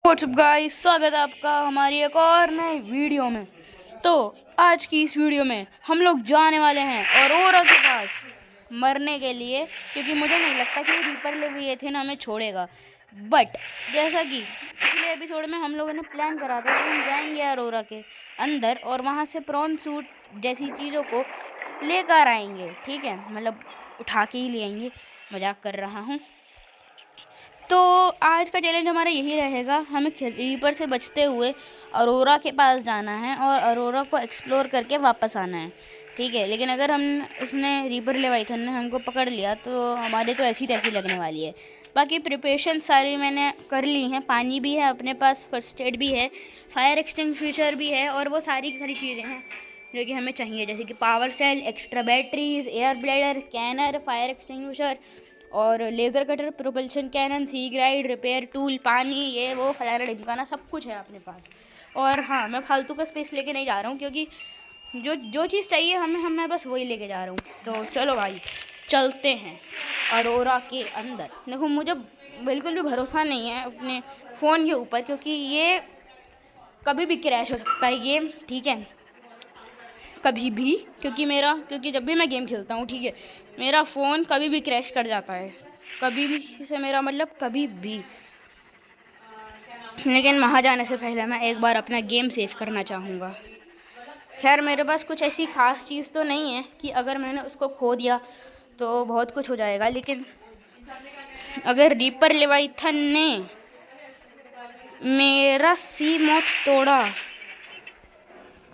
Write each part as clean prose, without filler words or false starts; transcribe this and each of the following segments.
WhatsApp guys, स्वागत है आपका हमारी एक और नई वीडियो में। तो आज की इस वीडियो में हम लोग जाने वाले हैं औरोरा के पास मरने के लिए, क्योंकि मुझे नहीं लगता कि रीपर लेविएथन हमें छोड़ेगा। बट जैसा कि पिछले एपिसोड में हम लोगों ने प्लान करा था कि हम जाएंगे औरोरा के अंदर और वहाँ से प्रॉन सूट जैसी चीज़ों को लेकर आएंगे। ठीक है, मतलब उठा के ही ले आएंगे, मजाक कर रहा हूँ। तो आज का चैलेंज हमारा यही रहेगा, हमें रीपर से बचते हुए औरोरा के पास जाना है और औरोरा को एक्सप्लोर करके वापस आना है। ठीक है, लेकिन अगर उसने रीपर लेविएथन ने हमको पकड़ लिया तो हमारे तो ऐसी तैसी लगने वाली है। बाकी प्रिपरेशन सारी मैंने कर ली हैं, पानी भी है अपने पास, फर्स्ट एड भी है, फायर एक्सटिंग्विशर भी है और वो सारी की सारी चीज़ें हैं जो कि हमें चाहिए, जैसे कि power cell, extra batteries, air bladder, scanner, fire extinguisher और laser cutter, propulsion cannon, seaglide, repair tool, पानी, ये वो फलाना ढिमकाना सब कुछ है अपने पास। और हाँ, मैं फालतू का स्पेस लेके नहीं जा रहा हूँ, क्योंकि जो चीज़ चाहिए मैं बस वही लेके जा रहा हूँ। तो चलो भाई, चलते हैं औरोरा के अंदर। देखो, मुझे बिल्कुल भी भरोसा नहीं है अपने फ़ोन के ऊपर, क्योंकि ये कभी भी क्रैश हो सकता है गेम। ठीक है, कभी भी, क्योंकि जब भी मैं गेम खेलता हूँ, ठीक है, मेरा फ़ोन कभी भी क्रैश कर जाता है, कभी भी से मेरा मतलब कभी भी। लेकिन वहाँ जाने से पहले मैं एक बार अपना गेम सेव करना चाहूँगा। खैर, मेरे पास कुछ ऐसी ख़ास चीज़ तो नहीं है कि अगर मैंने उसको खो दिया तो बहुत कुछ हो जाएगा, लेकिन अगर रीपर लेविएथन ने मेरा सी मौत तोड़ा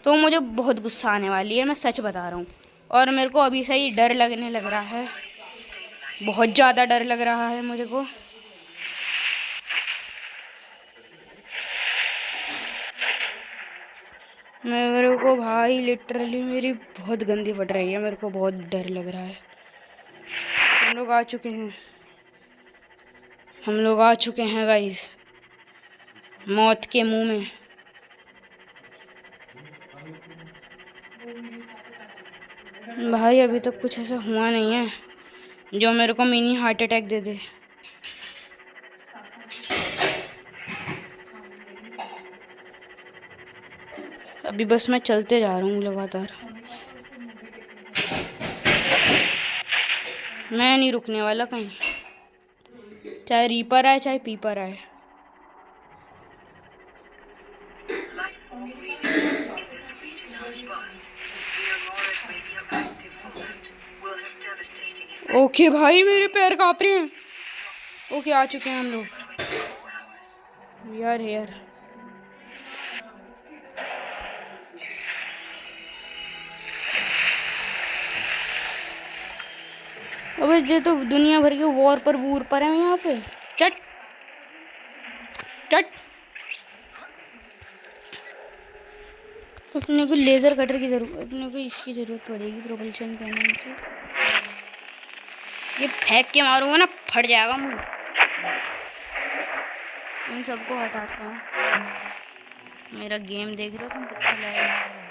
तो मुझे बहुत गुस्सा आने वाली है, मैं सच बता रहा हूँ। और मेरे को अभी से ही डर लगने लग रहा है, बहुत ज़्यादा डर लग रहा है मुझे को। मेरे को भाई लिटरली मेरी बहुत गंदी फट रही है, मेरे को बहुत डर लग रहा है। हम लोग आ चुके हैं गाइस, मौत के मुंह में। भाई अभी तक कुछ ऐसा हुआ नहीं है जो मेरे को मिनी हार्ट अटैक दे दे। अभी बस मैं चलते जा रहा हूँ लगातार, मैं नहीं रुकने वाला कहीं, चाहे रीपर आए चाहे पीपर आए। ओके भाई, मेरे पैर कांप रहे हैं। ओके, आ चुके हैं हम लोग। यार अबे ये तो दुनिया भर के वॉर पर है यहाँ पे। चट चट, अपने को लेज़र कटर की जरूरत, अपने को इसकी ज़रूरत पड़ेगी, प्रोपल्शन कैनन की। ये फेंक के मारूंगा ना, फट जाएगा मुंह। इन सबको हटाता हूँ। मेरा गेम देख रहे हो तुम कितना लैग मार रहा है।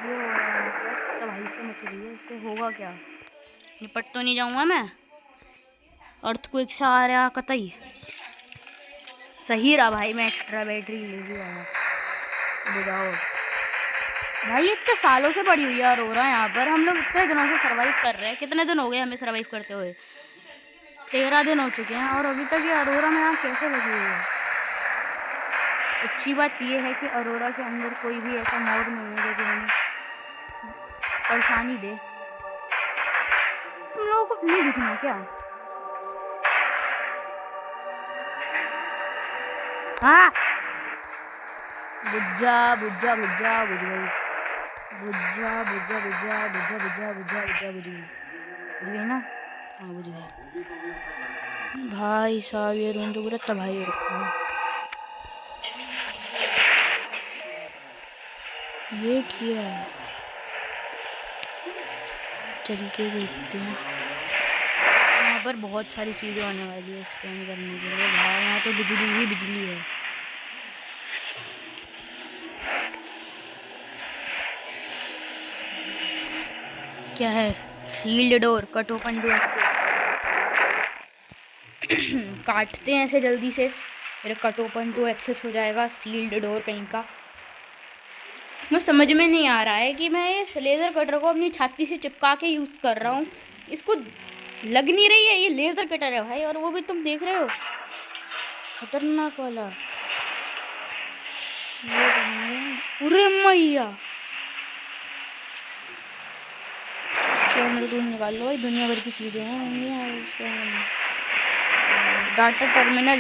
ये हो रहा है, मतलब तबाही से मच रही है, इससे होगा क्या? निपट तो नहीं जाऊंगा मैं? अर्थक्वेक से आ रहा कतई सही रहा भाई, मैं एक्स्ट्रा बैटरी ले भी आया। बुझाओ भाई, इतने सालों से पड़ी हुई है औरोरा यहाँ पर, हम लोग इतने दिनों से सर्वाइव कर रहे हैं। कितने दिन हो गए हमें सर्वाइव करते हुए? 13 दिन हो चुके हैं और अभी तक ये औरोरा में यहाँ कैसे लगी हुई है? अच्छी बात यह है कि औरोरा के अंदर कोई भी ऐसा मोड नहीं है जो कि हमें परेशानी दे। तुम लोगों को नहीं दिखना क्या? हाँ, बुझा बुझा बुझा बुझ गई, बुझा बुझा बुझा बुझा बुझा बुझा बुझा बुझ गई ना। हाँ, बुझ गई। भाई साहब, ये रूम तो पूरा तबाही रखा है। ये क्या है? चल के देखते हैं। यहाँ पर बहुत सारी चीज़ें होने वाली है स्कैन करने के लिए। भाई यहाँ तो बिजली ही बिजली है। क्या है? Sealed door, cut open door. काटते हैं ऐसे जल्दी से, मेरे कट ओपन टू एक्सेस हो जाएगा। सील्ड डोर कहीं का। मैं समझ में नहीं आ रहा है कि मैं इस लेज़र कटर को अपनी छाती से चिपका के यूज़ कर रहा हूँ, इसको लग नहीं रही है। ये लेज़र कटर है भाई, और वो भी तुम देख रहे हो, खतरनाक वाला। अरे मैया, दूर निकाल लो भाई, दुनिया भर की चीज़ें हैं। Data terminal,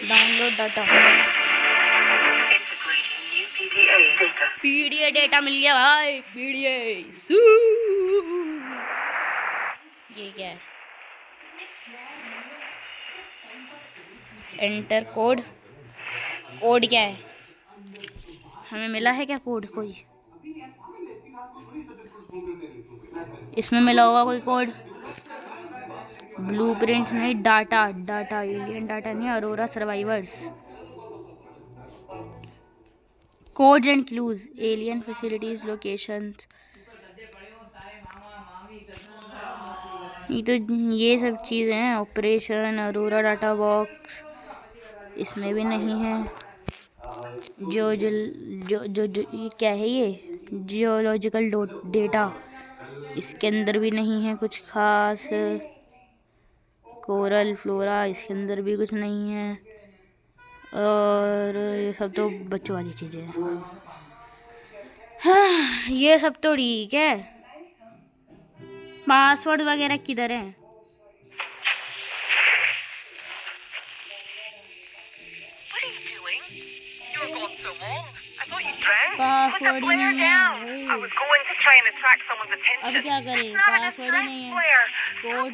download data, PDA data मिल गया भाई, पीडीए। ये क्या है? Enter code. कोड क्या है? हमें मिला है क्या कोड कोई? इसमें मिला होगा कोई कोड। ब्लूप्रिंट्स नहीं, डाटा, डाटा एलियन डाटा नहीं, Arora survivors. Codes and clues, alien facilities, locations. ये सब चीज़ें हैं। ऑपरेशन, अरोरा डाटा बॉक्स, इसमें भी नहीं है। जो जो जो जो, जो ये क्या है? ये जियोलॉजिकल डेटा, इसके अंदर भी नहीं है कुछ खास। कोरल फ्लोरा, इसके अंदर भी कुछ नहीं है। और ये सब तो बच्चों वाली चीज़ें हैं। हाँ, ये सब तो ठीक है। पासवर्ड वगैरह किधर हैं? पासवर्ड ही नहीं है। अब क्या करें? पासवर्ड ही नहीं है। कोड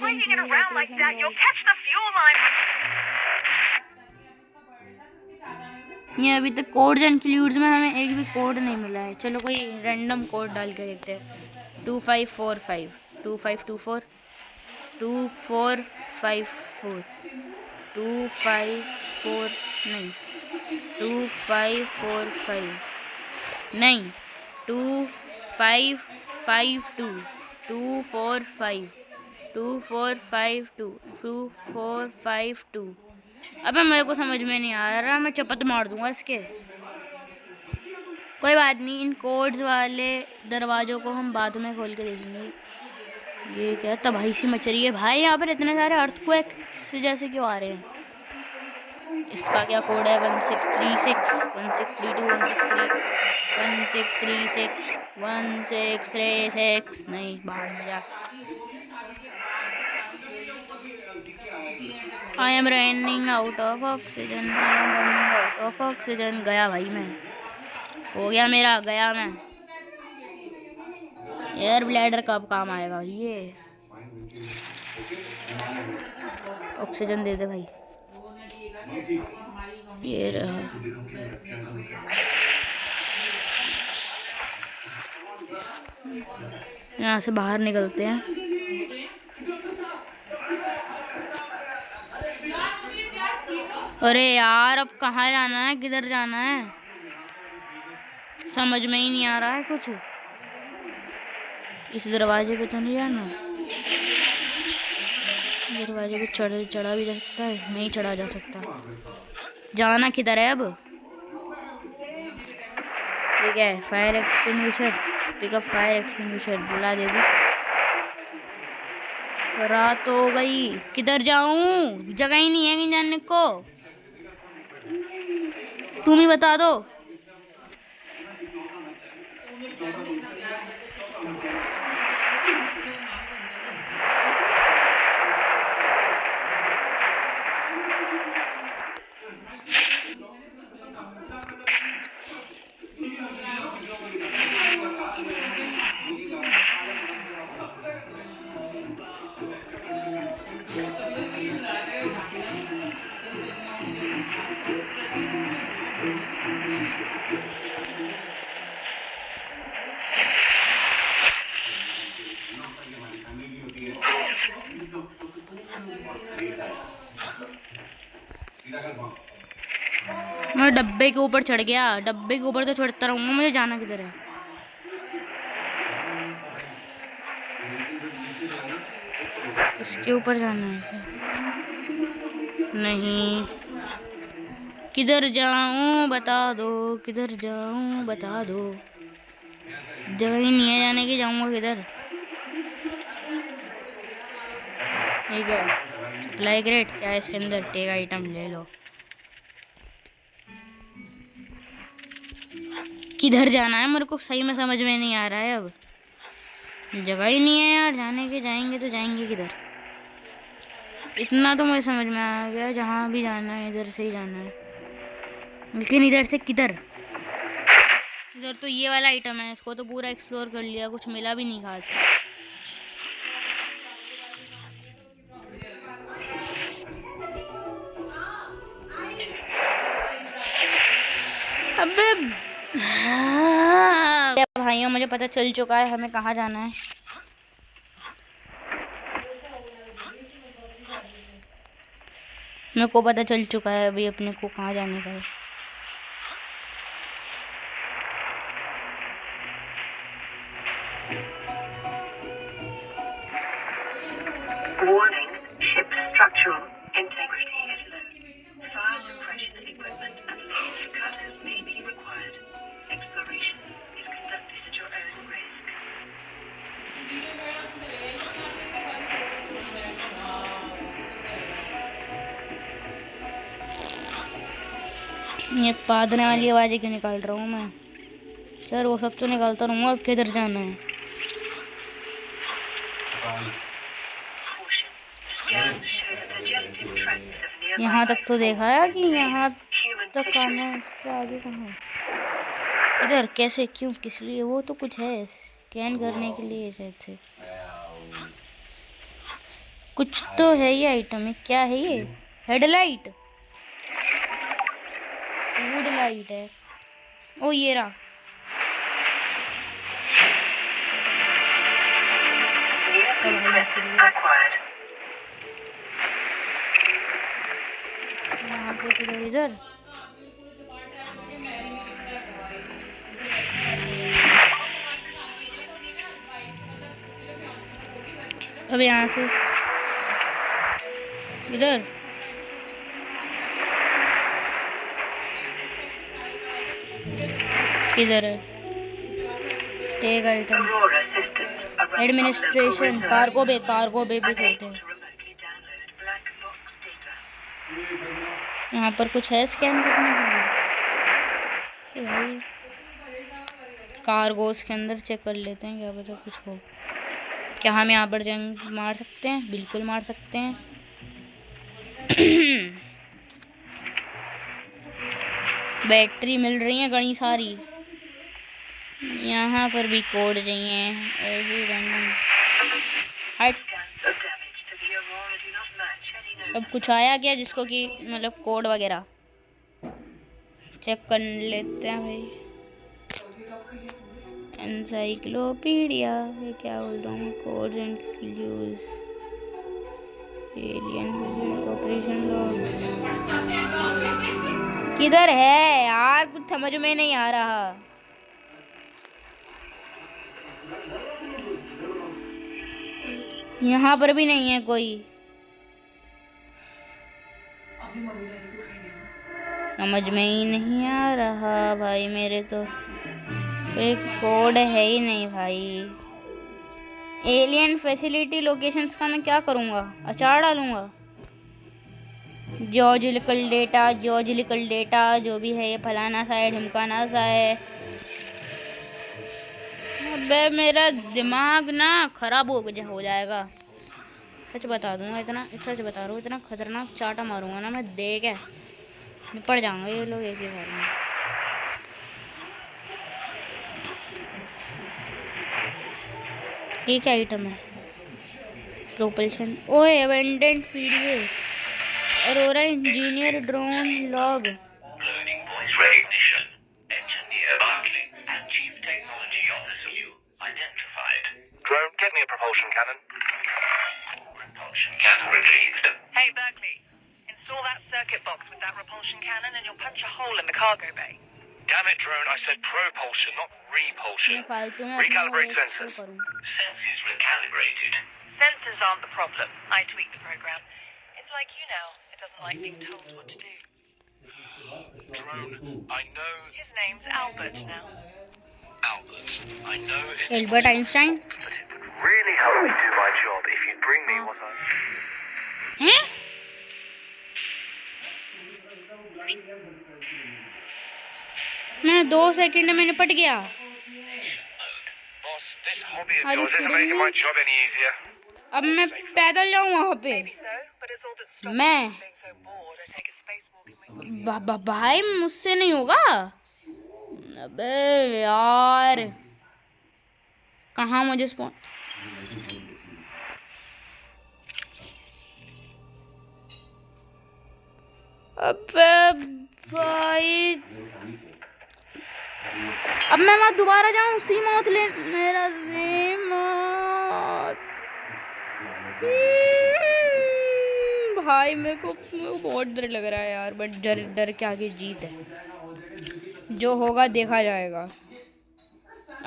ये अभी तक कोड्स एंड क्लूड्स में हमें एक भी कोड नहीं मिला है। चलो कोई रैंडम कोड डाल के देखते हैं। 2545 2524 2454 254 नहीं 2545 नहीं 2552 245 2452 2452। अबे मेरे को समझ में नहीं आ रहा, मैं चपत मार दूंगा इसके। कोई बात नहीं, इन कोड्स वाले दरवाज़ों को हम बाद में खोल के देखेंगे। ये क्या तबाही सी मच रही है भाई, यहाँ पर इतने सारे अर्थक्वेक्स जैसे क्यों आ रहे हैं? इसका क्या कोड है? 1636 1632 1636 1636 नहीं, बाहर में जा। I am running out of oxygen, I am running out of oxygen. गया भाई मैं, हो गया मेरा, गया मैं। एयर ब्लैडर कब काम आएगा? ये ऑक्सीजन दे दे भाई। ये रहा। यहाँ से बाहर निकलते हैं। अरे यार, अब कहाँ जाना है? किधर जाना है? समझ में ही नहीं आ रहा है कुछ। इस दरवाजे पे तो नहीं जाना। दरवाजे पे चढ़ा भी जा सकता है, नहीं चढ़ा जा सकता। जाना किधर है अब? ठीक है, fire extinguisher, pickup fire extinguisher, बुला दे दी। रात हो गई, किधर जाऊं? जगह ही नहीं है कहीं जाने को। तुम ही बता दो। मैं डब्बे के ऊपर चढ़ गया। डब्बे के ऊपर तो चढ़ता रहूंगा, मुझे जाना किधर है? इसके ऊपर जाना है क्या? नहीं, किधर जाऊं बता दो, किधर जाऊं बता दो, जगह ही नहीं है जाने की, जाऊंगा किधर? ठीक है, सप्लाई क्रेट क्या है इसके अंदर? टेक आइटम ले लो। किधर जाना है मेरे को सही में समझ में नहीं आ रहा है। अब जगह ही नहीं है यार जाने के, जाएंगे तो जाएंगे किधर? इतना तो मुझे समझ में आ गया, जहाँ भी जाना है इधर से ही जाना है, लेकिन इधर से किधर? इधर तो ये वाला आइटम है, इसको तो पूरा एक्सप्लोर कर लिया, कुछ मिला भी नहीं खास। अबे भाइयों, मुझे पता चल चुका है हमें कहाँ जाना है। मेरे को पता चल चुका है अभी अपने को कहाँ जाने का है। Warning, ship's structural integrity is low. Fire suppression equipment and laser cutters may be required. Exploration is conducted at your own risk. ये पादने वाली आवाज़ें क्यों निकाल रहा हूँ मैं? सर वो सब तो निकालता रहूँगा, अब किधर जाना है? यहाँ तक तो देखा है कि यहाँ तक आना है, इसके आगे कहाँ है? इधर कैसे, क्यों, किस लिए? वो तो कुछ है स्कैन करने के लिए शायद से, कुछ तो है ये आइटम है। क्या है ये? हेडलाइट, फूड लाइट है। ओ ये रहा। यहाँ पे किधर? इधर अब यहाँ से इधर किधर है? Tech item, administration, cargo bay भी चलते हैं। यहाँ पर कुछ है स्कैन करने के लिए? भाई कार्गोस के अंदर चेक कर लेते हैं, क्या पता कुछ हो। क्या हम यहाँ पर जंग मार सकते हैं? बिल्कुल मार सकते हैं। बैटरी मिल रही है घनी सारी। यहाँ पर भी कोड चाहिए, ऐसे रैंडम। अब कुछ आया क्या जिसको कि मतलब कोड वगैरह चेक कर लेते हैं भाई। एनसाइक्लोपीडिया, ये क्या बोल रहा हूँ? Codes and clues, alien operation logs. किधर है यार? कुछ समझ में नहीं आ रहा। यहाँ पर भी नहीं है कोई, समझ में ही नहीं आ रहा भाई मेरे तो। कोई कोड है ही नहीं भाई। एलियन फैसिलिटी लोकेशंस का मैं क्या करूँगा? अचार डालूँगा? जियोलॉजिकल डेटा जो भी है, ये फलाना सा है, ढिमकाना सा है। अबे मेरा दिमाग ना खराब हो जाएगा, सच बता दूंगा। इतना सच बता रहा हूँ, इतना खतरनाक चाटा मारूंगा ना मैं, देख है निपट जाऊंगा ये लोग एक ही बार में। ये क्या आइटम है? प्रोपल्शन, ओए abandoned PDA, Aurora engineer drone log. Learning voice recognition. Engineer Barclay and Chief Technology Officer you identified. Drone, get me a propulsion cannon. Propulsion cannon retrieved. Hey Berkeley, install that circuit box with that repulsion cannon and you'll punch a hole in the cargo bay. Damn it, Drone, I said propulsion, not Repulsion. मैं फालतू में अपना Recalibrate waste क्यों sensors. करूं? Sensors recalibrated. Sensors aren't the problem. I tweaked the program. It's like you now. It doesn't like being told what to do. Drone, I know His name's Albert now. Albert. I know it's Albert Einstein but it would really help me do my job if you'd bring me what I... हैं? मैं 2 second में निपट गया। Boss, this hobby of Are you yours isn't kidding making me? my job any easier. अब मैं पैदल जाऊँ वहाँ पे? So, but it's all that stops मैं me from being so bored. I take a spacewalk in my भाई मुझसे नहीं होगा। अबे यार कहाँ मुझे स्पॉन अबे भाई अब मैं वहाँ दोबारा जाऊँ सी मौत ले मेरा सी मौत भाई मेरे को बहुत डर लग रहा है यार बट डर डर के आगे जीत है जो होगा देखा जाएगा।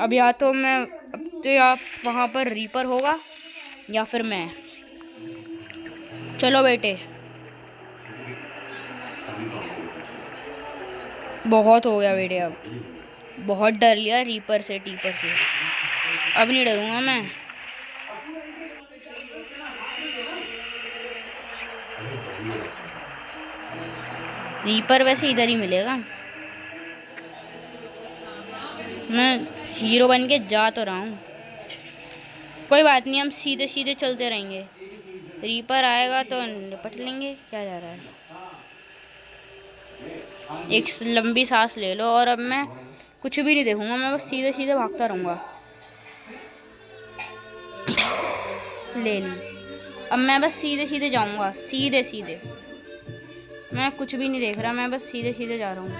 अब या तो मैं अब तो या वहाँ पर रीपर होगा या फिर मैं। चलो बेटे बहुत हो गया बेटे अब बहुत डर लिया रीपर से टीपर से अब नहीं डरूंगा मैं। रीपर वैसे इधर ही मिलेगा। मैं हीरो बन के जा तो रहा हूँ कोई बात नहीं हम सीधे सीधे चलते रहेंगे। रीपर आएगा तो निपट लेंगे। क्या जा रहा है? एक लंबी सांस ले लो और अब मैं कुछ भी नहीं देखूंगा मैं बस सीधे सीधे भागता रहूँगा। ले ली। अब मैं बस सीधे सीधे जाऊँगा सीधे सीधे। मैं कुछ भी नहीं देख रहा मैं बस सीधे सीधे जा रहा हूँ।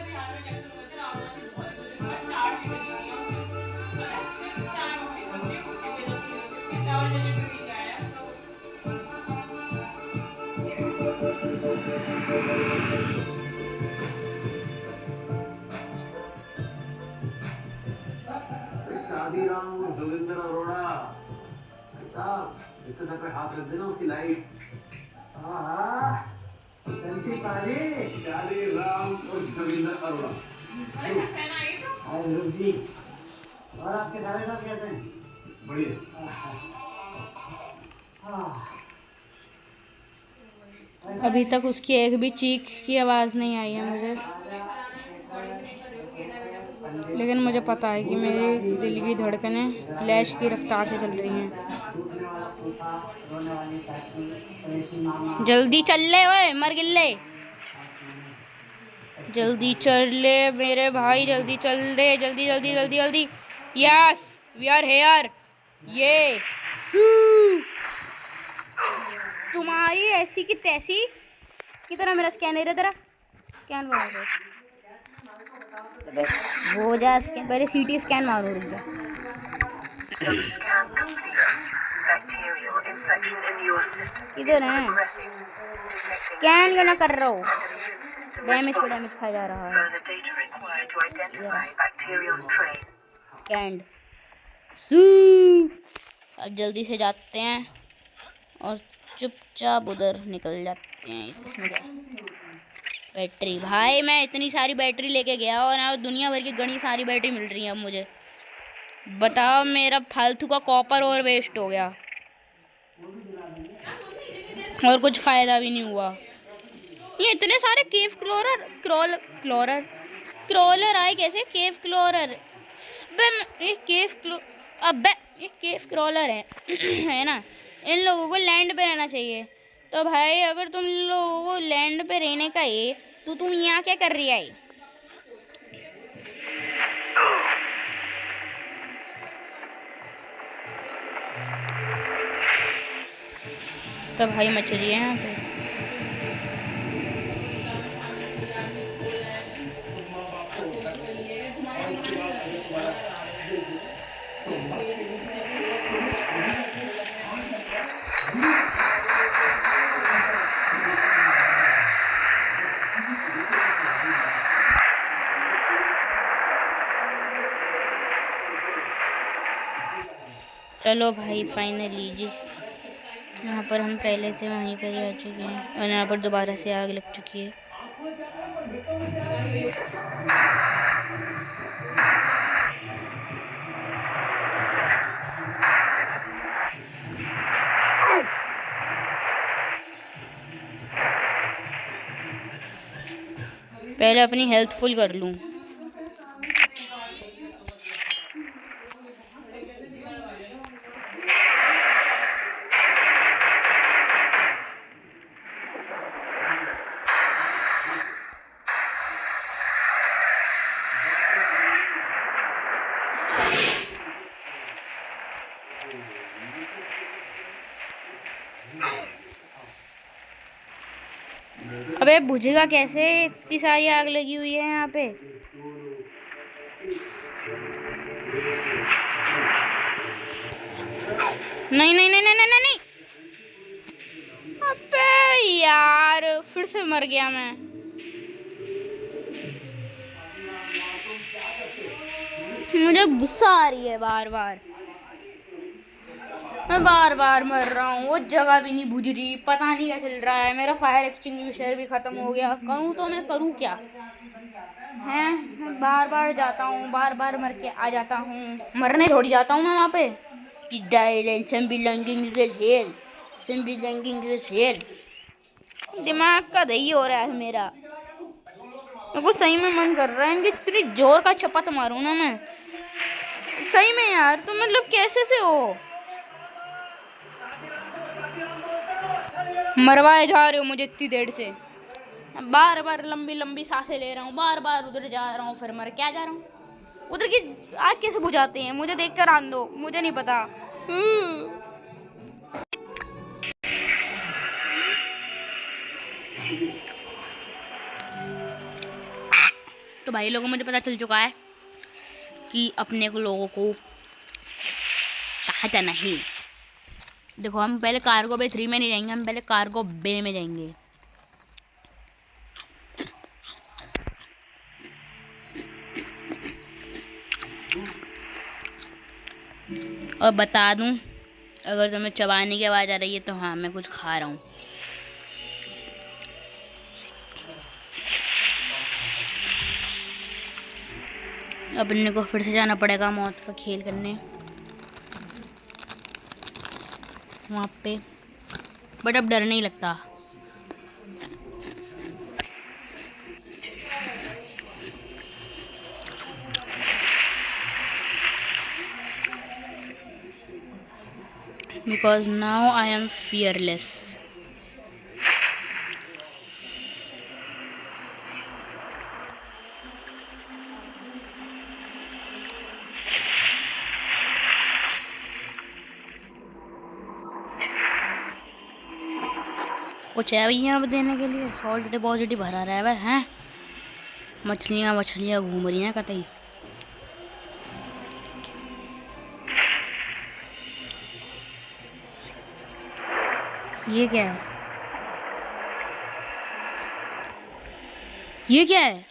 शादी राम जोगिंदर अरोड़ा साहब इसके सर पे हाथ रख देना उसकी लाइट चलती पारी शादी राम और जोगिंदर अरोड़ा जी और आपके सारे सब कैसे हैं? बढ़िया। अभी तक उसकी एक भी चीख की आवाज़ नहीं आई है मुझे लेकिन मुझे पता है कि मेरी दिल की धड़कनें फ्लैश की रफ्तार से चल रही हैं। जल्दी चल ले ओए मर गिल्ले जल्दी चल ले मेरे भाई जल्दी चल ले जल्दी जल्दी जल्दी जल्दी। Yes we are here. ये तुम्हारी ऐसी की तैसी की तरह मेरा स्कैनर है तेरा स्कैन करो हो जा स्कैन पहले सीटी स्कैन मारो रुक जा। Scan complete. Bacterial infection in your system is किधर है progressing. Detecting स्कैन क्यों ना कर रहा हो and an immune system damage पे response. डैमेज खा जा रहा है। Further data required to identify bacterial strain. Scan अब जल्दी से जाते हैं और चुपचाप उधर निकल जाते हैं। इसमें क्या बैटरी भाई मैं इतनी सारी बैटरी लेके गया और ना दुनिया भर की घनी सारी बैटरी मिल रही है। अब मुझे बताओ मेरा फालतू का कॉपर और वेस्ट हो गया और कुछ फ़ायदा भी नहीं हुआ। ये इतने सारे केव क्रॉलर आए कैसे? केव क्लोरर ये केव क्रॉलर है ना। इन लोगों को लैंड पे रहना चाहिए। तो भाई अगर तुम लोगों को लैंड पे रहने का है तो तुम यहाँ क्या कर रही है? तो भाई मछली है यहाँ पे। चलो भाई फाइनली जी, यहाँ पर हम पहले थे वहीं पर ही आ चुके हैं और यहाँ पर दोबारा से आग लग चुकी है। पहले अपनी हेल्थ फुल कर लूँ। अबे बुझेगा कैसे, इतनी सारी आग लगी हुई है यहाँ पे। नहीं नहीं नहीं नहीं नहीं नहीं, अबे यार फिर से मर गया मैं। मुझे गुस्सा आ रही है बार बार, मैं बार बार मर रहा हूँ। वो जगह भी नहीं बुझ रही, पता नहीं क्या चल रहा है। मेरा फायर एक्सटिंग्विशर भी ख़त्म हो गया। करूँ तो मैं करूँ क्या हैं? मैं बार बार जाता हूँ, बार बार मर के आ जाता हूँ। मरने थोड़ी जाता हूँ मैं वहाँ पे। दिमाग का दही हो रहा है मेरा। मेरे को सही में मन कर रहा है इनकी इतनी जोर का चपत मारूँ ना मैं, सही में यार। तो मतलब कैसे से हो, मरवाए जा रहे हो मुझे इतनी देर से। बार बार लंबी लंबी सांसें ले रहा हूँ, बार बार उधर जा रहा हूँ, फिर मर क्या जा रहा हूँ। उधर की आग कैसे बुझाते हैं मुझे देख कर आन दो, मुझे नहीं पता। तो भाई लोगों, मुझे पता चल चुका है कि अपने को लोगों को कहा जाना है। देखो, हम पहले कार्गो बे 3 में नहीं जाएंगे, हम पहले कार्गो बे में जाएंगे। और बता दूं, अगर तुम्हें चबाने की आवाज़ आ रही है तो हाँ, मैं कुछ खा रहा हूँ। अपने को फिर से जाना पड़ेगा मौत का खेल करने वहाँ पे, बट अब डर नहीं लगता। Because now I am fearless. कुछ है भैया अब देने के लिए? सॉल्ट डिपॉजिट ही भरा रहा है वह हैं। मछलियाँ घूम रही हैं कतई। ये क्या है? ये क्या है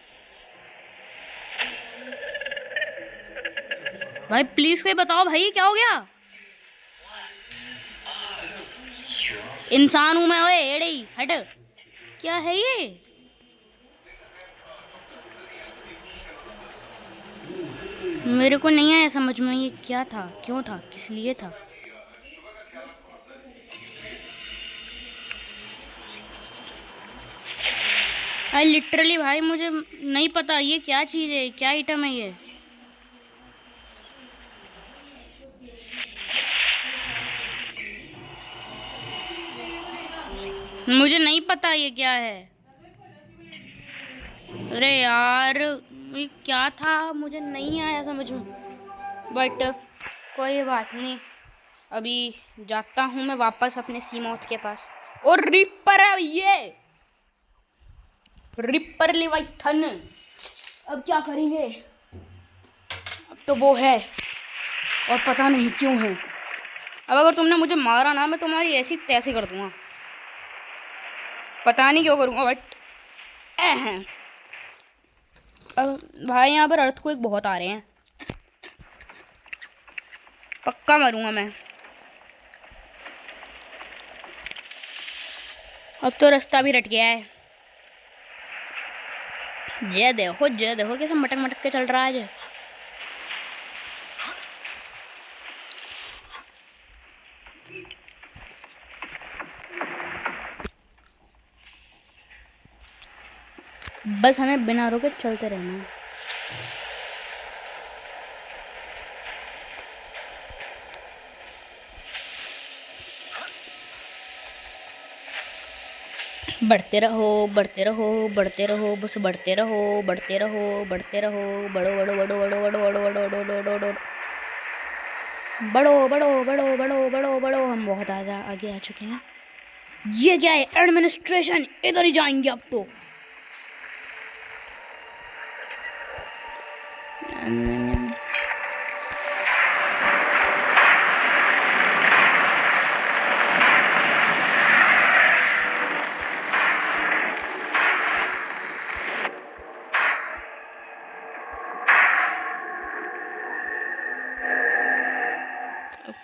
भाई? प्लीज कोई बताओ भाई, क्या हो गया? इंसान हूं मैं, ओए एड़े हट। क्या है ये? मेरे को नहीं आया समझ में, ये क्या था, क्यों था, किस लिए था? भाई लिटरली भाई मुझे नहीं पता ये क्या चीज़ है, क्या आइटम है ये। मुझे नहीं पता ये क्या है। अरे यार ये क्या था, मुझे नहीं आया समझ में। बट कोई बात नहीं, अभी जाता हूँ मैं वापस अपने सीमौथ के पास। और रिपर है ये, रिपर लेवाइथन। अब क्या करेंगे? अब तो वो है और पता नहीं क्यों है। अब अगर तुमने मुझे मारा ना, मैं तुम्हारी ऐसी तैसी कर दूंगा, पता नहीं क्यों करूँगा। बट अब भाई यहाँ पर अर्थक्वेक बहुत आ रहे हैं, पक्का मरूंगा मैं। अब तो रास्ता भी रट गया है। जय देखो कैसे मटक मटक के चल रहा है। बस हमें बिना रुके चलते रहना है। बढ़ते रहो बढ़ते रहो बढ़ते रहो, बस बढ़ते रहो बढ़ते रहो बढ़ते रहो। बढ़ो बढ़ो बढ़ो बढ़ो बढ़ो बढ़ो बढ़ो बढ़ो बढ़ो बढ़ो बढ़ो बढ़ो बढ़ो बढ़ो बढ़ो बढ़ो। हम बहुत आगे आ चुके हैं। ये क्या है? एडमिनिस्ट्रेशन, इधर ही जाएंगे अब तो।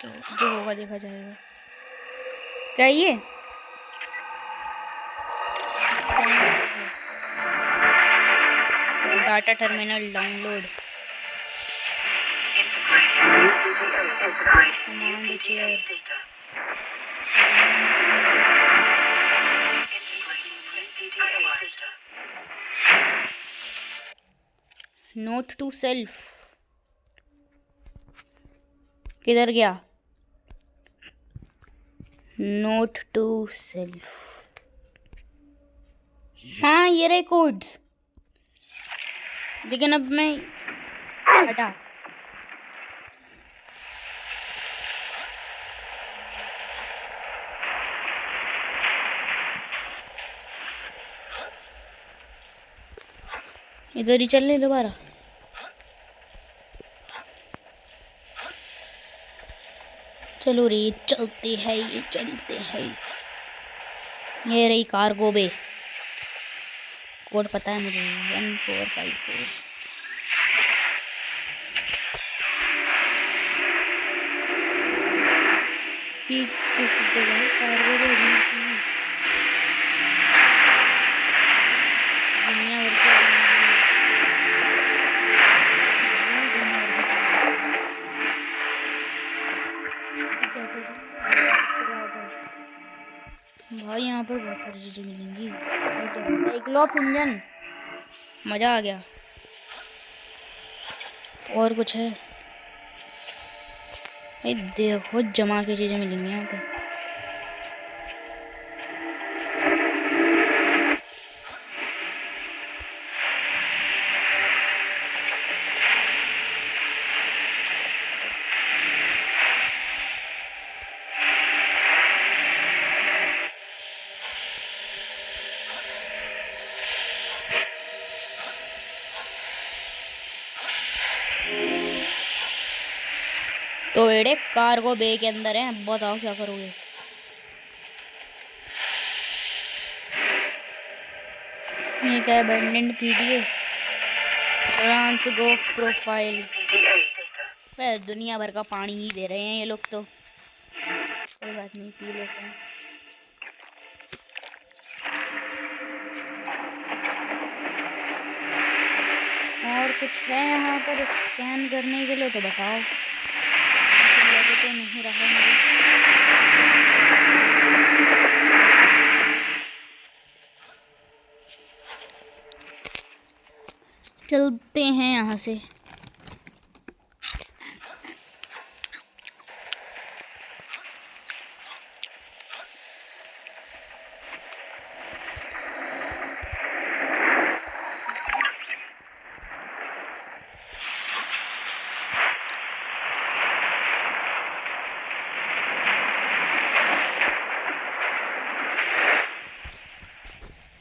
तो जो होगा देखा जाएगा। क्या ये? Data terminal download. Integrating new PDA data. Integrating new PDA data. Note to self किधर गया? नोट टू सेल्फ, हाँ ये रहे कोड्स। लेकिन अब मैं हटा। इधर ही चलने दोबारा। चलो रे चलते हैं, ये चलते हैं। ये रही कार्गो बे। कोड पता है मुझे, 1454। कार्गो बे दुनिया भर के भाई यहाँ पर बहुत सारी चीज़ें मिलेंगी। साइक्लोप इंजन, मज़ा आ गया। और कुछ है भाई? देखो जमा की चीज़ें मिलेंगी यहाँ पे। तो एडे कार्गो बे के अंदर है। बताओ क्या करोगे? ये क्या है? अबंडन्ड पीडीए, ट्रांस गो प्रोफाइल। PDA data. वह दुनिया भर का पानी ही दे रहे हैं ये लोग तो। कोई बात नहीं, पी लेते हैं। और कुछ है यहाँ पर स्कैन करने के लिए तो बताओ। तो नहीं रहा मुझे। चलते हैं यहाँ से।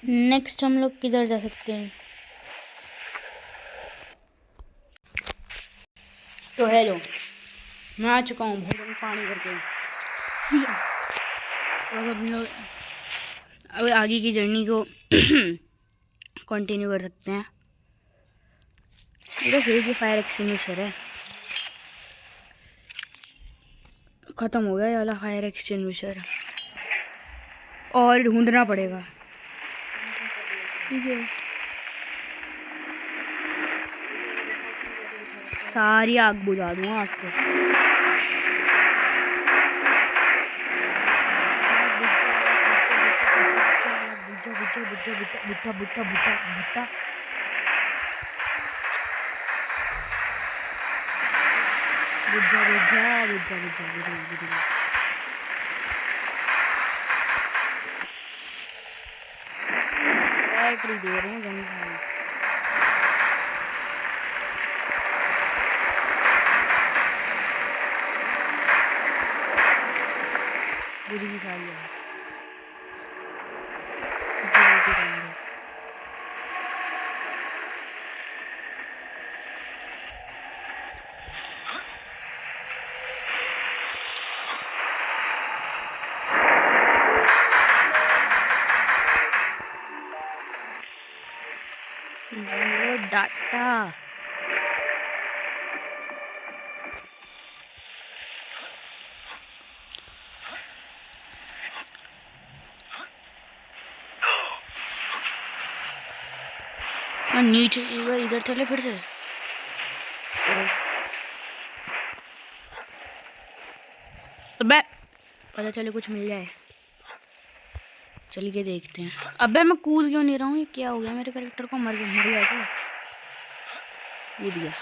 नेक्स्ट हम लोग किधर जा सकते हैं? तो हेलो, मैं आ चुका हूँ भोजन पानी करके। तो अब हम लोग अब आगे की जर्नी को कंटिन्यू कर सकते हैं। बस एक ही फायर एक्सटिंग्विशर है, ख़त्म हो गया ये वाला फायर एक्सटिंग्विशर। और ढूंढना पड़ेगा। ठीक है, सारी आग बुझा दूंगा आपको। बैटरी दे रहे हैं गंगा। बुरी सारी है। डाटा नीचे इधर चले फिर से। अबे पता चले कुछ मिल जाए, चलिए देखते हैं। अबे मैं कूद क्यों नहीं रहा हूँ? ये क्या हो गया मेरे कैरेक्टर को? मर गया क्या? कूद गया।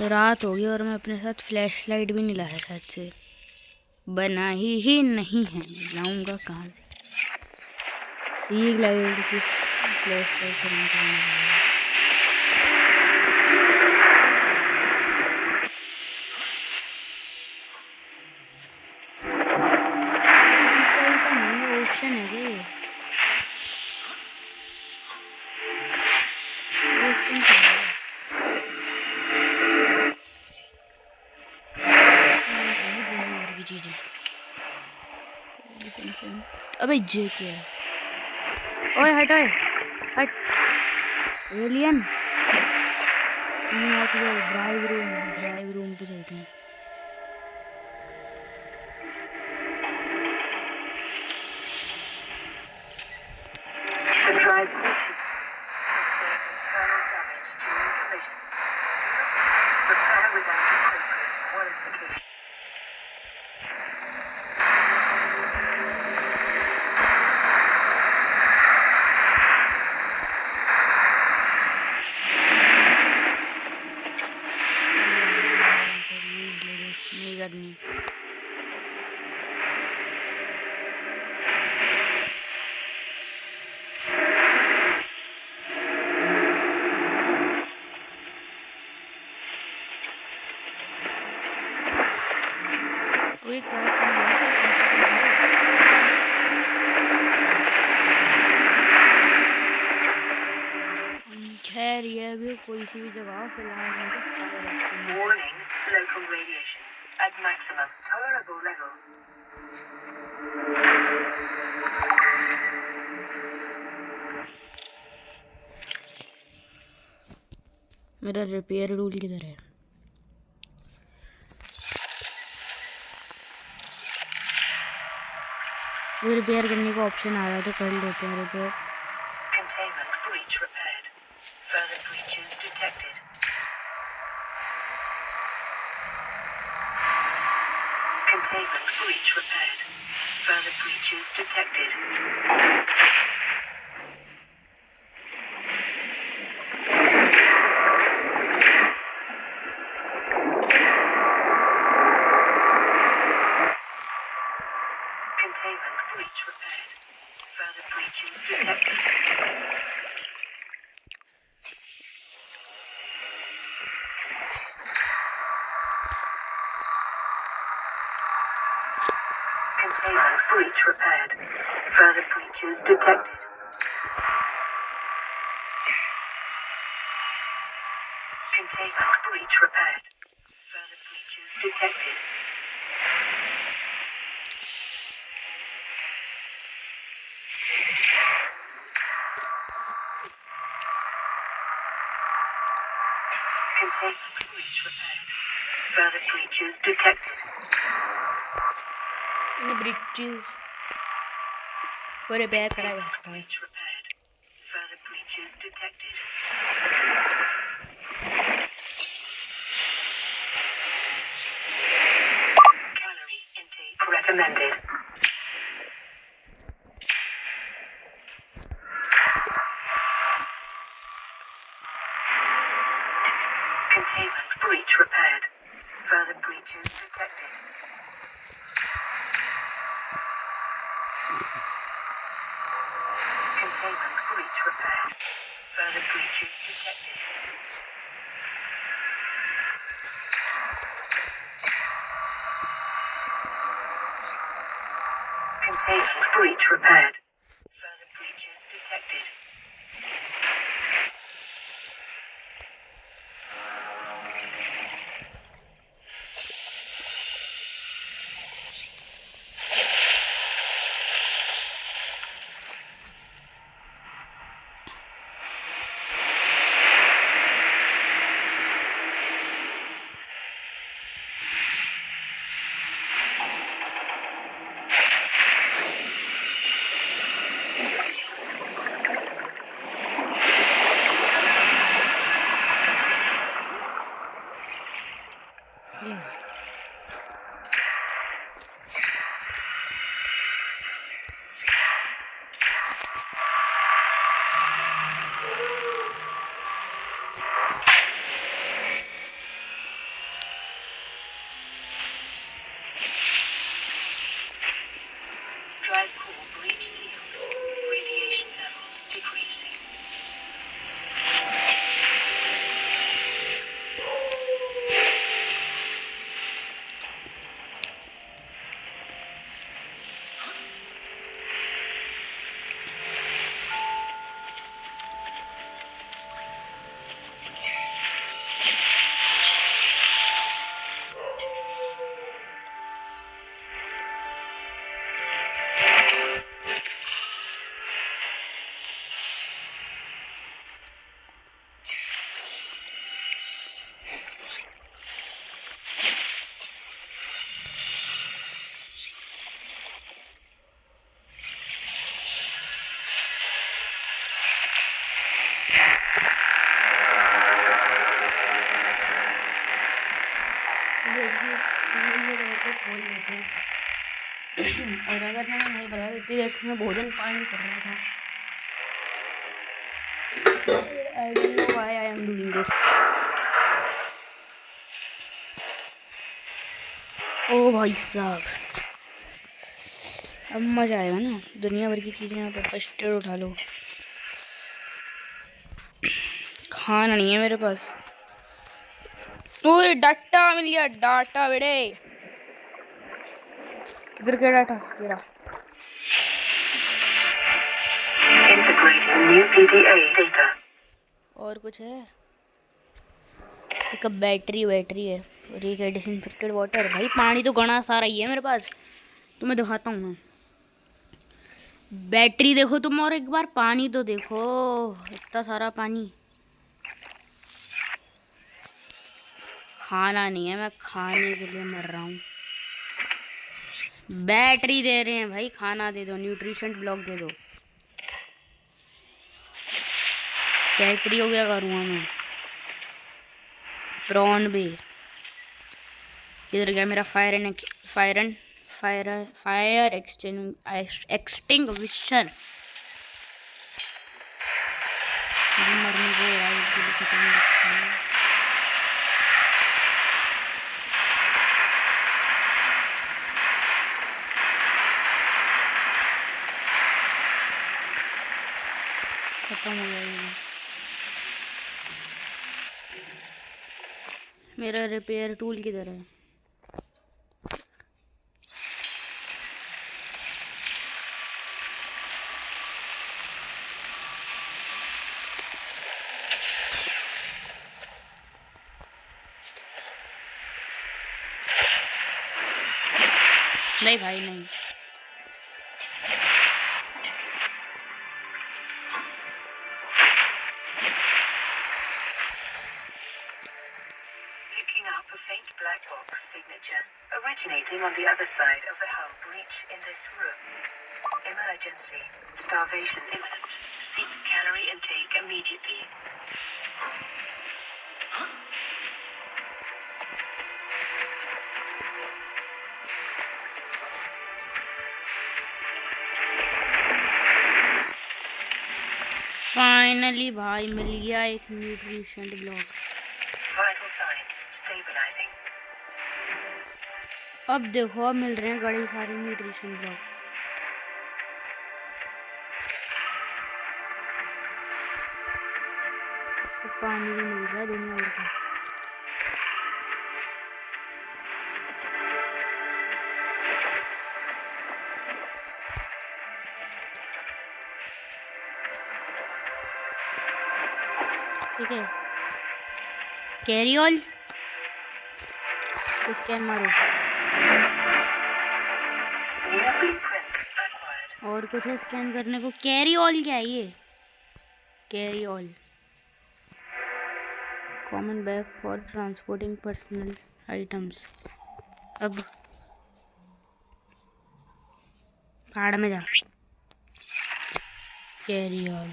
रात हो गई और मैं अपने साथ फ्लैश लाइट भी नहीं लाया, शायद से बना ही नहीं है। लाऊंगा कहाँ से? ये लाइट की फ्लैश लाइट ऑप्शन है ये। अबे जे क्या है? ओए हट एलियन। ड्राइव रूम पे चलते हैं। The drive portion sustained internal damage during collision. Repair without appropriate qualifications. नहीं करनी। खैर ये भी कोई सी भी जगह फिलहाल Warning, local radiation at maximum tolerable level. मेरा रिपेयर रूल किधर है? वो रिपेयर करने का ऑप्शन आ रहा है तो कर लेते हैं repair. Containment breach repaired. Further breaches detected. Containment breach repaired. Further breaches detected. Containment breach repaired. Further breaches detected. Containment breach repaired. Further breaches detected. Containment breach repaired. Further breaches detected. Containment breach repaired. Further breaches detected. Bridges को repair करा जाता है। Breach repaired. Further breaches detected. Calorie intake recommended. Containment breach repaired. Further breaches detected. Containment breach repaired. Further breaches detected. Containment breach repaired. Further breaches detected. Drive core breach sealed. Radiation levels decreasing. और अगर मैं नहीं बता देती देर से मैं भोजन पानी कर रहा था। I don't know why I am doing this. ओ भाई साहब, अब मज़ा आएगा ना। दुनिया भर की चीज़ें यहाँ पर फर्स्ट एड उठा लो। खाना नहीं है मेरे पास। ओए डाटा मिल गया, डाटा बेटे। किधर गया डाटा तेरा? Integrating new PDA data. और कुछ है? एक बैटरी है और एक है डिसइंफेक्टेड वाटर। भाई पानी तो घना सारा ही है मेरे पास, तुम्हें दिखाता हूँ मैं। बैटरी देखो तुम, और एक बार पानी तो देखो, इतना सारा पानी। खाना नहीं है, मैं खाने के लिए मर रहा हूँ। बैटरी दे रहे हैं भाई, खाना दे दो, न्यूट्रिशन ब्लॉक दे दो। बैटरी हो गया करूँगा मैं। प्रॉन भी किधर गया मेरा? Fire extinguisher. मरने को यार, खत्म रखा है। खत्म हो गया ये। मेरा रिपेयर टूल किधर है? नहीं भाई नहीं। Picking up a faint black box signature originating on the other side of the hull breach in this room. Emergency. Starvation imminent. Seek calorie intake immediately. Finally भाई मिल गया एक nutrition block. Vital signs stabilizing. अब देखो अब मिल रहे हैं बड़ी सारे न्यूट्रिशन ब्लॉक। तो पानी भी मिल रहा है दुनिया भर का। ठीक है, कैरी ऑल स्कैन मारो। New blueprint acquired. और कुछ है स्कैन करने को? कैरी ऑल क्या है ये? Carry all common bag for transporting personal items. अब पहाड़ में जा। कैरी ऑल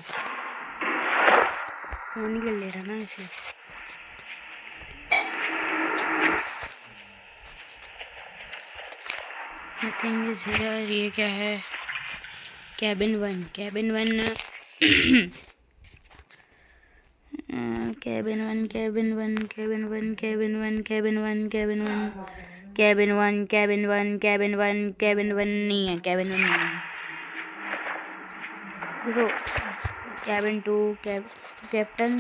फोन ही कर ले रहा ना इसे। Nothing is here. ये क्या है? Cabin one. Cabin one cabin one cabin one cabin one cabin one cabin one cabin one cabin one cabin one cabin one cabin one नहीं है। कैबिन वन नहीं है। देखो cabin two captain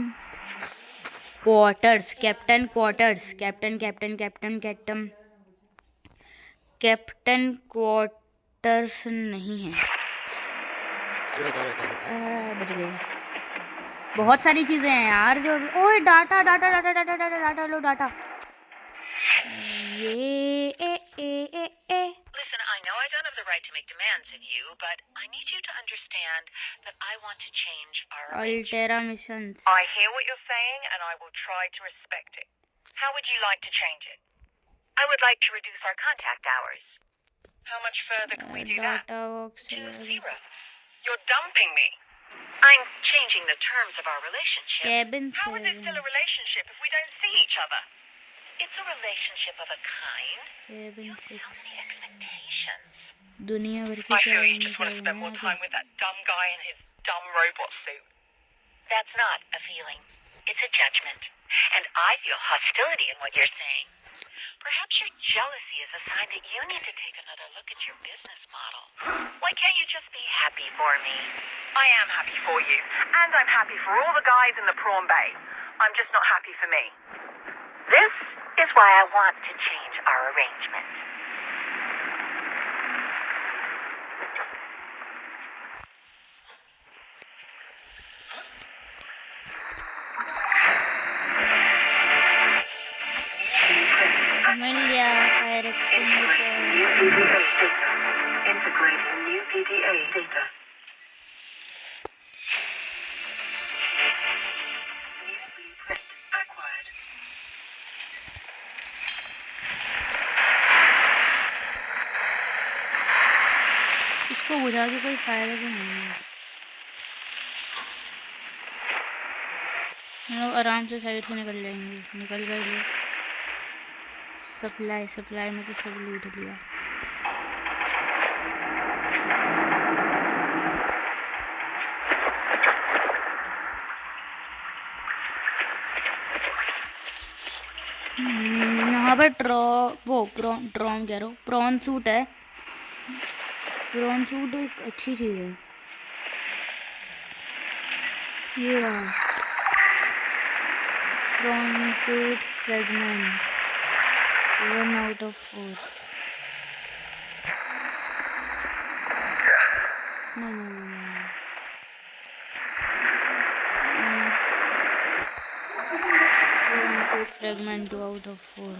quarters. Captain quarters. Captain captain captain captain captain quarters नहीं है। बच गए। बहुत सारी चीजें हैं यार जो। ओए data data data data data data लो डाटा। ये ए Listen, I know I don't have the right to make demands of you, but I need you to understand that I want to change our arrangement. Alterra missions. I hear what you're saying, and I will try to respect it. How would you like to change it? I would like to reduce our contact hours. How much further can we do that? Data box To 0. You're dumping me. I'm changing the terms of our relationship. Cabin How is it still a relationship if we don't see each other? It's a relationship of a kind. Cabin You have so 6 many expectations. दुनिया भर की I feel you cabin just want to spend more में time with that dumb guy in his dumb robot suit. That's not a feeling. It's a judgment. And I feel hostility in what you're saying. Perhaps your jealousy is a sign that you need to take another look at your business model. Why can't you just be happy for me? I am happy for you. And I'm happy for all the guys in the prawn bay. I'm just not happy for me. This is why I want to change our arrangement. मिल गया Integrating new PDA data. New blueprint acquired. इसको बुझा के कोई फायदा तो नहीं है। हम लोग आराम से साइड से निकल जाएंगे। निकल गए। सप्लाई में तो सब लूट लिया। यहाँ पर ट्रॉम कह रहा हूँ, प्रॉन सूट है। प्रॉन सूट एक अच्छी चीज़ है। ये रहा prawn suit fragment 1 out of 4। No. Fragment 2 out of 4।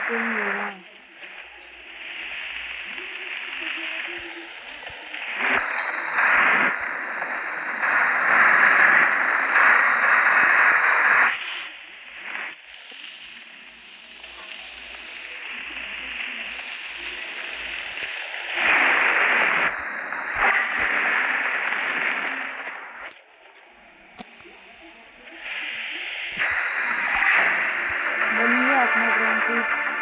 Change होगा। बन गया अपना ground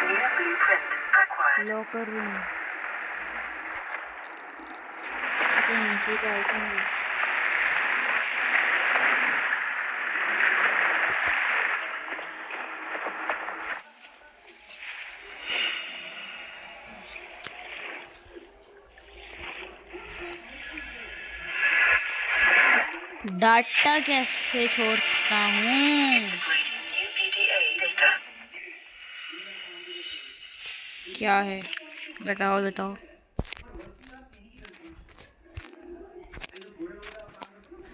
New blueprint acquired. Locker room. नीचे जाएंगे। डाटा कैसे छोड़ता हूँ? Integrating new PDA data. क्या है बताओ बताओ।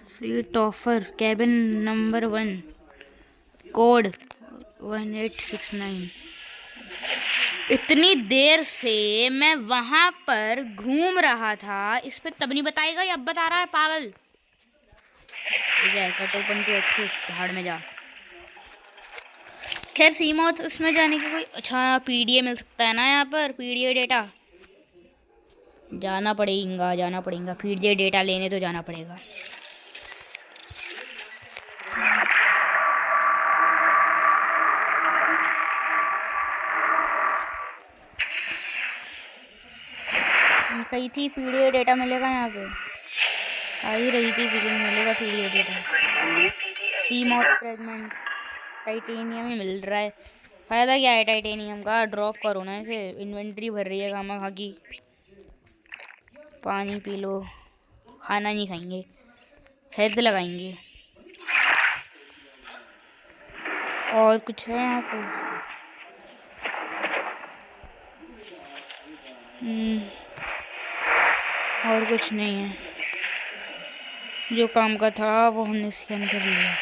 Seat offer cabin number 1 code 1869। इतनी देर से मैं वहां पर घूम रहा था, इस पे तब नहीं बताएगा या अब बता रहा है पागल। कट ओपन टू एक्सेस, भाड़ में जा। खैर सीमा उसमें जाने की कोई अच्छा पीडीए मिल सकता है ना यहाँ पर, पीडीए डेटा। जाना पड़ेगा पीडीए डेटा लेने, तो जाना पड़ेगा। कही थी पीडीए डेटा मिलेगा यहाँ पे, आ ही रही थी फीलिंग मिलेगा PDA data. Integrating new PDA सी मॉड data. फ्रेगमेंट टाइटेनियम ही मिल रहा है। फायदा क्या है टाइटेनियम का? ड्रॉप करो ना इसे, इन्वेंट्री भर रही है खामा खा की। पानी पी लो, खाना नहीं खाएंगे, हेल्थ लगाएंगे। और कुछ है यहाँ पे? और कुछ नहीं है। जो काम का था वो हमने स्कैन कर लिया।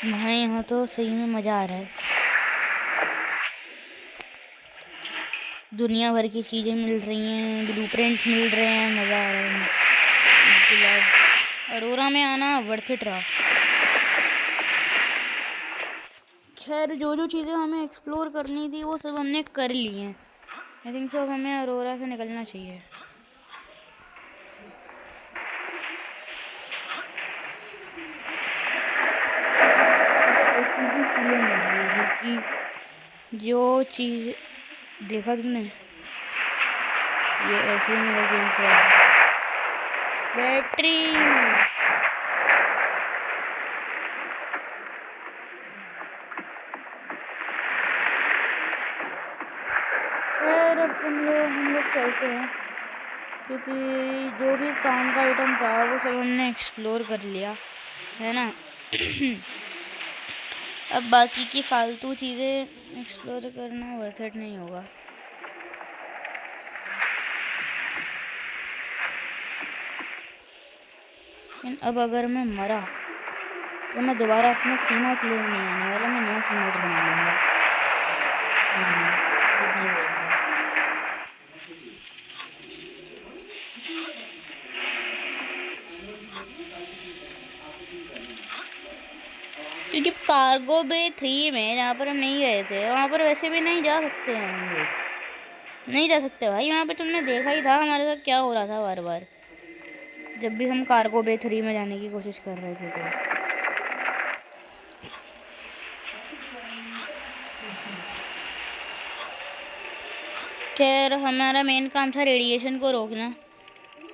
हाँ यहाँ तो सही में मज़ा आ रहा है। दुनिया भर की चीज़ें मिल रही हैं, ब्लूप्रिंट्स मिल रहे हैं, मज़ा आ रहा है। अरोरा में आना वर्थ इट रहा। खैर जो जो चीज़ें हमें एक्सप्लोर करनी थी वो सब हमने कर ली हैं। आई थिंक सो हमें अरोरा से निकलना चाहिए। कि जो चीज़ देखा तुमने, ये ऐसे ही मेरा गेम का बैटरी। खैर अब हम लोग चलते हैं, क्योंकि जो भी काम का आइटम था वो सब हमने एक्सप्लोर कर लिया है ना। अब बाकी की फालतू चीज़ें एक्सप्लोर करना वर्थ इट नहीं होगा। लेकिन अब अगर मैं मरा तो मैं दोबारा अपना सीमा क्लोन नहीं आने वाला, मैं नया सीमा बना लूँगा। क्योंकि कार्गो बे 3 में जहाँ पर हम नहीं गए थे वहाँ पर वैसे भी नहीं जा सकते हैं हम लोग। नहीं जा सकते भाई, वहाँ पे तुमने देखा ही था हमारे साथ क्या हो रहा था बार बार जब भी हम कार्गो बे 3 में जाने की कोशिश कर रहे थे। तो खैर हमारा मेन काम था रेडिएशन को रोकना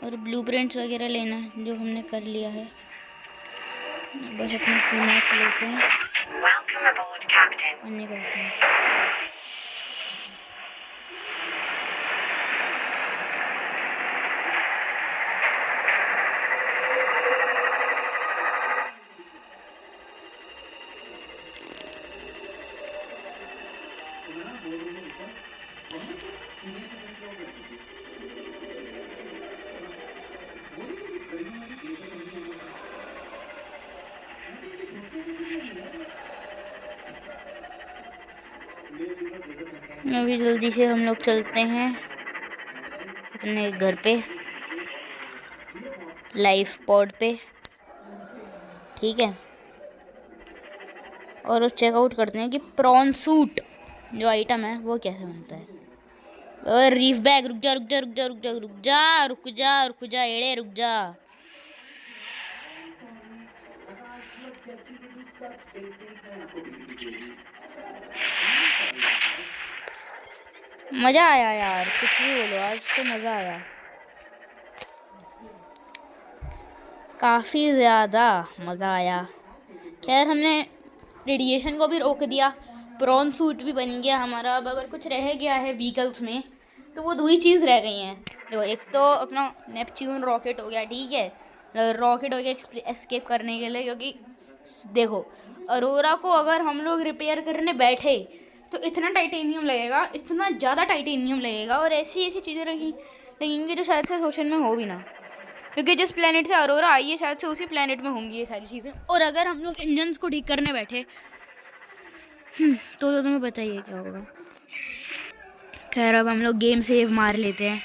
और ब्लूप्रिंट्स वगैरह लेना, जो हमने कर लिया है। बस अपनी सीमा लेते हैं Welcome aboard, Captain. और निकलते हैं। अभी जल्दी से हम लोग चलते हैं अपने घर पे, लाइफ पॉड पे, ठीक है। और चेकआउट करते हैं कि प्रॉन सूट जो आइटम है वो कैसे बनता है। और रीफ बैग, रुक जा रुक जा रुक जा रुक जा रुक जा रुक जा रुक जा एड़े रुक जा। मज़ा आया यार, कुछ भी बोलो, आज तो मज़ा आया काफ़ी ज़्यादा मज़ा आया। खैर हमने रेडिएशन को भी रोक दिया, प्रॉन सूट भी बन गया हमारा। अब अगर कुछ रह गया है व्हीकल्स में तो वो दो ही चीज़ रह गई हैं। देखो, एक तो अपना नेपच्यून रॉकेट हो गया, ठीक है, रॉकेट हो गया एस्केप करने के लिए। क्योंकि देखो, अरोरा को अगर हम लोग रिपेयर करने बैठे तो इतना टाइटेनियम लगेगा, इतना ज़्यादा टाइटेनियम लगेगा, और ऐसी ऐसी चीज़ें लगेंगी जो शायद से ओशन में हो भी ना, क्योंकि जिस प्लेनेट से अरोरा आई है शायद से उसी प्लेनेट में होंगी ये सारी चीज़ें। और अगर हम लोग इंजन्स को ठीक करने बैठे तो तुम्हें बताइए क्या होगा। खैर अब हम लोग गेम सेव मार लेते हैं,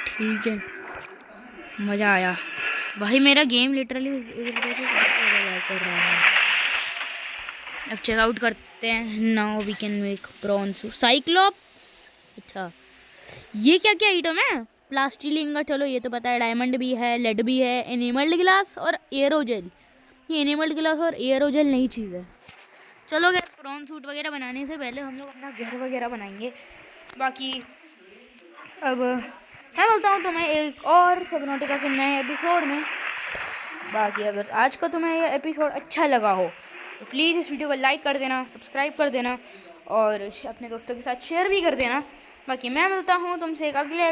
ठीक है। मज़ा आया भाई, मेरा गेम लिटरली कर रहा है। अब चेकआउट करते हैं। Now we can make prawn suit. Cyclops, अच्छा ये क्या क्या आइटम है? प्लास्टिलिंग का, चलो ये तो पता है। डायमंड भी है, लेड भी है, एनिमल्ड ग्लास और एरोजेल। ये एनिमल्ड ग्लास और एरोजेल नई चीज़ है। चलो खैर, प्रॉन सूट वगैरह बनाने से पहले हम लोग अपना घर वगैरह बनाएंगे। बाकी अब मैं बोलता हूँ तुम्हें एक और सबनॉटिका के नए एपिसोड में। बाकी अगर आज का तुम्हें यह एपिसोड अच्छा लगा हो तो प्लीज़ इस वीडियो को लाइक कर देना, सब्सक्राइब कर देना और अपने दोस्तों के साथ शेयर भी कर देना। बाकी मैं मिलता हूँ तुमसे एक अगले